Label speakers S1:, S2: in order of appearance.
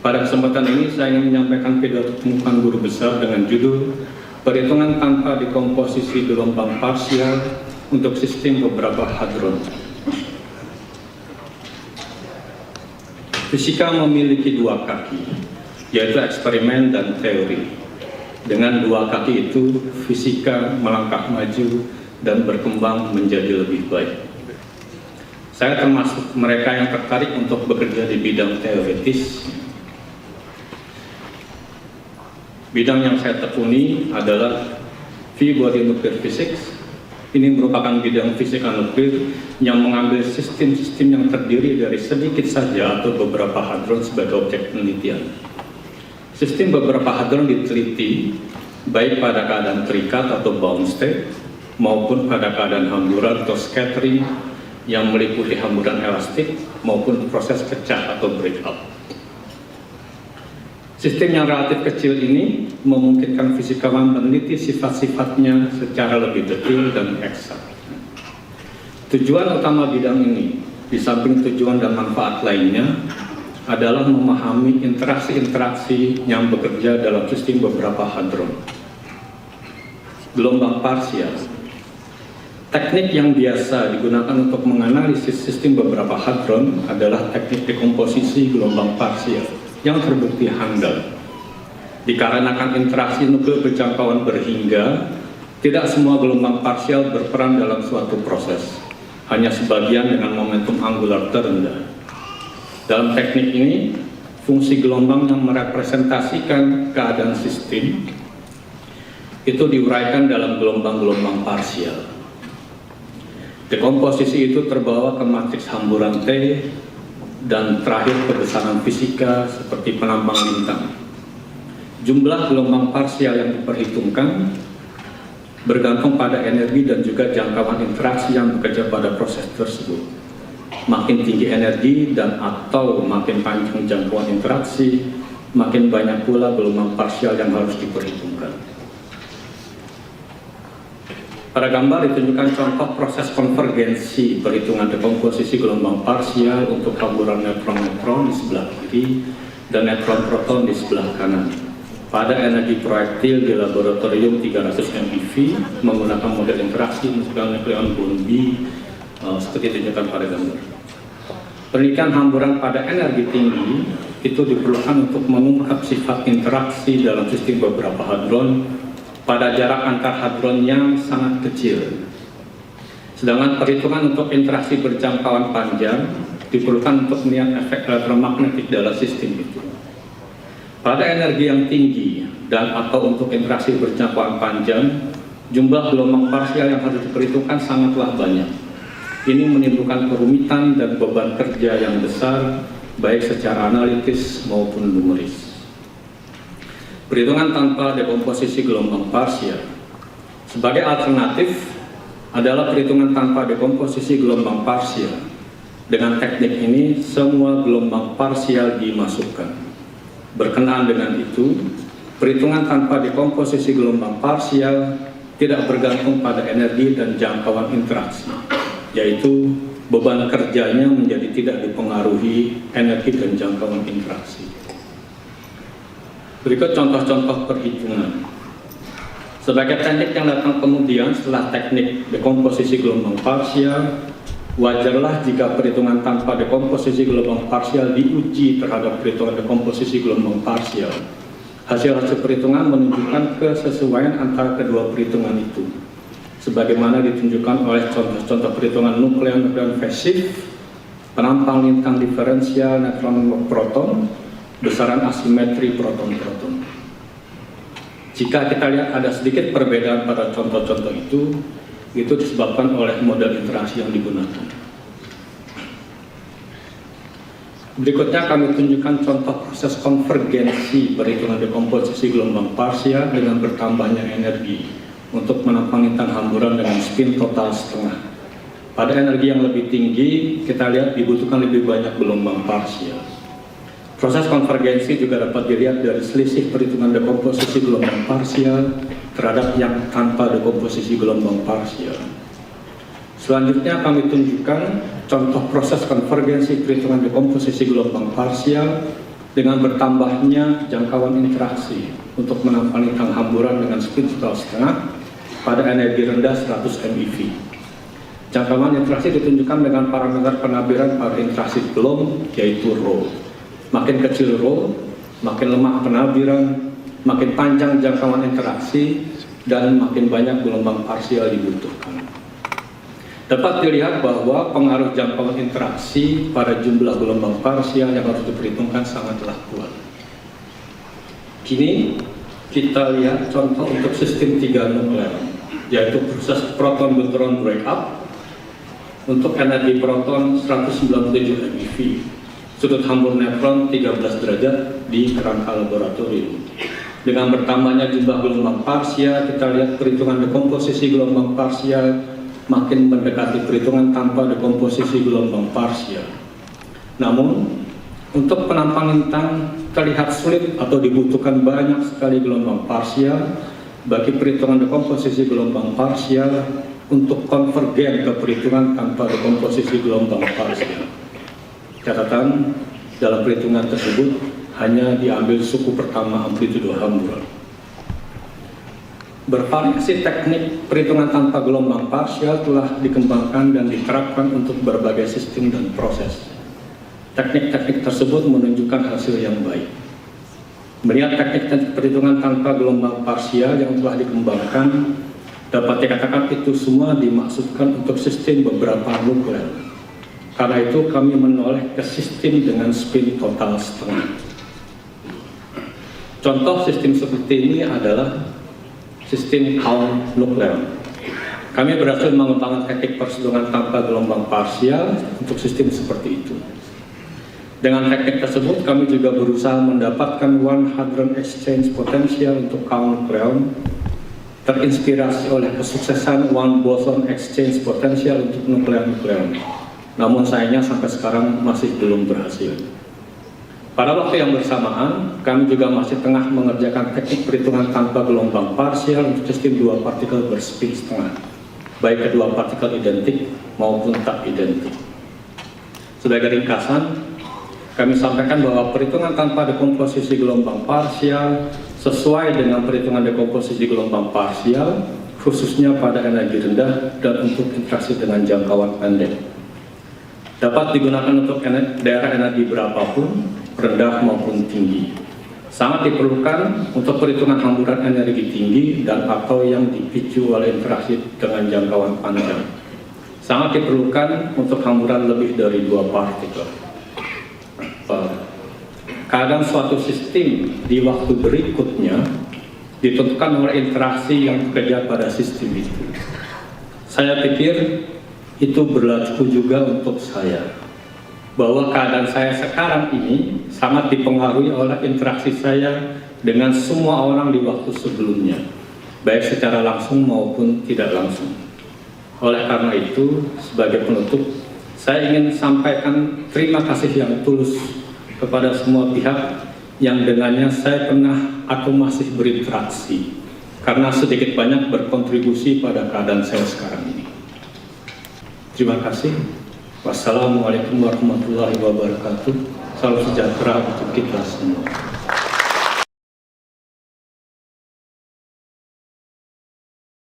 S1: Pada kesempatan ini saya ingin menyampaikan pidato pembukaan guru besar dengan judul Perhitungan tanpa dekomposisi gelombang parsial untuk sistem beberapa hadron. Fisika memiliki dua kaki, yaitu eksperimen dan teori. Dengan dua kaki itu, fisika melangkah maju dan berkembang menjadi lebih baik. Saya termasuk mereka yang tertarik untuk bekerja di bidang teoritis. Bidang yang saya tekuni adalah V-body nuclear physics. Ini merupakan bidang fisika nuklir yang mengambil sistem-sistem yang terdiri dari sedikit saja atau beberapa hadron sebagai objek penelitian. Sistem beberapa hadron diteliti baik pada keadaan terikat atau bound state maupun pada keadaan hamburan atau scattering yang meliputi hamburan elastik maupun proses pecah atau breakout. Sistem yang relatif kecil ini memungkinkan fisikawan meneliti sifat-sifatnya secara lebih detail dan eksak. Tujuan utama bidang ini, di samping tujuan dan manfaat lainnya, adalah memahami interaksi-interaksi yang bekerja dalam sistem beberapa hadron. Gelombang parsial. Teknik yang biasa digunakan untuk menganalisis sistem beberapa hadron adalah teknik dekomposisi gelombang parsial yang terbukti handal. Dikarenakan interaksi nuklir berjangkauan berhingga, tidak semua gelombang parsial berperan dalam suatu proses, hanya sebagian dengan momentum angular terendah. Dalam teknik ini, fungsi gelombang yang merepresentasikan keadaan sistem itu diuraikan dalam gelombang-gelombang parsial. Dekomposisi itu terbawa ke matriks hamburan T dan terakhir kebesaran fisika seperti penambang lintang. Jumlah gelombang parsial yang diperhitungkan bergantung pada energi dan juga jangkauan interaksi yang bekerja pada proses tersebut. Makin tinggi energi dan atau makin panjang jangkauan interaksi, makin banyak pula gelombang parsial yang harus diperhitungkan. Pada gambar ditunjukkan contoh proses konvergensi perhitungan dekomposisi gelombang parsial untuk hamburan neutron-neutron di sebelah kiri dan neutron-proton di sebelah kanan. Pada energi proyektil di laboratorium 300 MeV menggunakan model interaksi nukleon Bond-B seperti ditunjukkan pada gambar. Penelitian hamburan pada energi tinggi itu diperlukan untuk mengungkap sifat interaksi dalam sistem beberapa hadron pada jarak antar hadron yang sangat kecil. Sedangkan perhitungan untuk interaksi berjangkauan panjang diperlukan untuk melihat efek elektromagnetik dalam sistem itu. Pada energi yang tinggi dan atau untuk interaksi berjangkauan panjang, jumlah gelombang parsial yang harus diperhitungkan sangatlah banyak. Ini menimbulkan kerumitan dan beban kerja yang besar, baik secara analitis maupun numeris. Perhitungan tanpa dekomposisi gelombang parsial. Sebagai alternatif adalah perhitungan tanpa dekomposisi gelombang parsial. Dengan teknik ini, semua gelombang parsial dimasukkan. Berkenaan dengan itu, perhitungan tanpa dekomposisi gelombang parsial tidak bergantung pada energi dan jangkauan interaksi, yaitu beban kerjanya menjadi tidak dipengaruhi energi dan jangkauan interaksi. Berikut contoh-contoh perhitungan. Sebagai teknik yang datang kemudian setelah teknik dekomposisi gelombang parsial, wajarlah jika perhitungan tanpa dekomposisi gelombang parsial diuji terhadap perhitungan dekomposisi gelombang parsial. Hasil-hasil perhitungan menunjukkan kesesuaian antara kedua perhitungan itu, sebagaimana ditunjukkan oleh contoh-contoh perhitungan nukleon fesif, penampang lintang diferensial neutron-proton, besaran asimetri proton-proton. Jika kita lihat ada sedikit perbedaan pada contoh-contoh itu disebabkan oleh model interaksi yang digunakan. Berikutnya kami tunjukkan contoh proses konvergensi perhitungan dekomposisi gelombang parsial dengan bertambahnya energi untuk menampang lintang hamburan dengan spin total setengah. Pada energi yang lebih tinggi, kita lihat dibutuhkan lebih banyak gelombang parsial. Proses konvergensi juga dapat dilihat dari selisih perhitungan dekomposisi gelombang parsial terhadap yang tanpa dekomposisi gelombang parsial. Selanjutnya kami tunjukkan contoh proses konvergensi perhitungan dekomposisi gelombang parsial dengan bertambahnya jangkauan interaksi untuk menampani tang hamburan dengan speed 1,5 pada energi rendah 100 MeV. Jangkauan interaksi ditunjukkan dengan parameter penabiran pada interaksi gelombang, yaitu rho. Makin kecil rho, makin lemah penabiran, makin panjang jangkauan interaksi, dan makin banyak gelombang parsial dibutuhkan. Dapat dilihat bahwa pengaruh jangkauan interaksi pada jumlah gelombang parsial yang harus diperhitungkan sangatlah kuat. Kini kita lihat contoh untuk sistem 3 nuklear, yaitu proses proton-neutron breakup untuk energi proton 197 MeV, sudut hambur neutron 13 derajat di kerangka laboratorium. Dengan bertambahnya jumlah gelombang parsial, kita lihat perhitungan dekomposisi gelombang parsial makin mendekati perhitungan tanpa dekomposisi gelombang parsial. Namun, untuk penampang lintang terlihat sulit atau dibutuhkan banyak sekali gelombang parsial bagi perhitungan dekomposisi gelombang parsial untuk konvergen ke perhitungan tanpa dekomposisi gelombang parsial. Catatan, dalam perhitungan tersebut hanya diambil suku pertama amplitudo hamburan. Bervariasi teknik perhitungan tanpa gelombang parsial telah dikembangkan dan diterapkan untuk berbagai sistem dan proses. Teknik-teknik tersebut menunjukkan hasil yang baik. Melihat teknik perhitungan tanpa gelombang parsial yang telah dikembangkan, dapat dikatakan itu semua dimaksudkan untuk sistem beberapa nuklear. Karena itu kami menoleh ke sistem dengan spin total setengah. Contoh sistem seperti ini adalah sistem count nuklear. Kami berhasil mengembangkan teknik perhitungan tanpa gelombang parsial untuk sistem seperti itu. Dengan teknik tersebut, kami juga berusaha mendapatkan one hadron exchange potential untuk count nuklear, terinspirasi oleh kesuksesan one boson exchange potential untuk nuklear. Namun sayangnya sampai sekarang masih belum berhasil. Pada waktu yang bersamaan, kami juga masih tengah mengerjakan teknik perhitungan tanpa gelombang parsial untuk sistem 2 partikel berspin setengah, baik kedua partikel identik maupun tak identik. Sebagai ringkasan, kami sampaikan bahwa perhitungan tanpa dekomposisi gelombang parsial sesuai dengan perhitungan dekomposisi gelombang parsial, khususnya pada energi rendah dan untuk interaksi dengan jangkauan pendek. Dapat digunakan untuk daerah energi berapapun, rendah maupun tinggi. Sangat diperlukan untuk perhitungan hamburan energi tinggi dan atau yang dipicu oleh interaksi dengan jangkauan panjang. Sangat diperlukan untuk hamburan lebih dari 2 partikel. Kadang suatu sistem di waktu berikutnya ditentukan oleh interaksi yang bekerja pada sistem itu. Saya pikir itu berlaku juga untuk saya, bahwa keadaan saya sekarang ini sangat dipengaruhi oleh interaksi saya dengan semua orang di waktu sebelumnya, baik secara langsung maupun tidak langsung. Oleh karena itu, sebagai penutup, saya ingin sampaikan terima kasih yang tulus kepada semua pihak yang dengannya saya pernah atau masih berinteraksi, karena sedikit banyak berkontribusi pada keadaan saya sekarang ini. Terima kasih. Wassalamualaikum warahmatullahi wabarakatuh. Salam sejahtera untuk kita semua.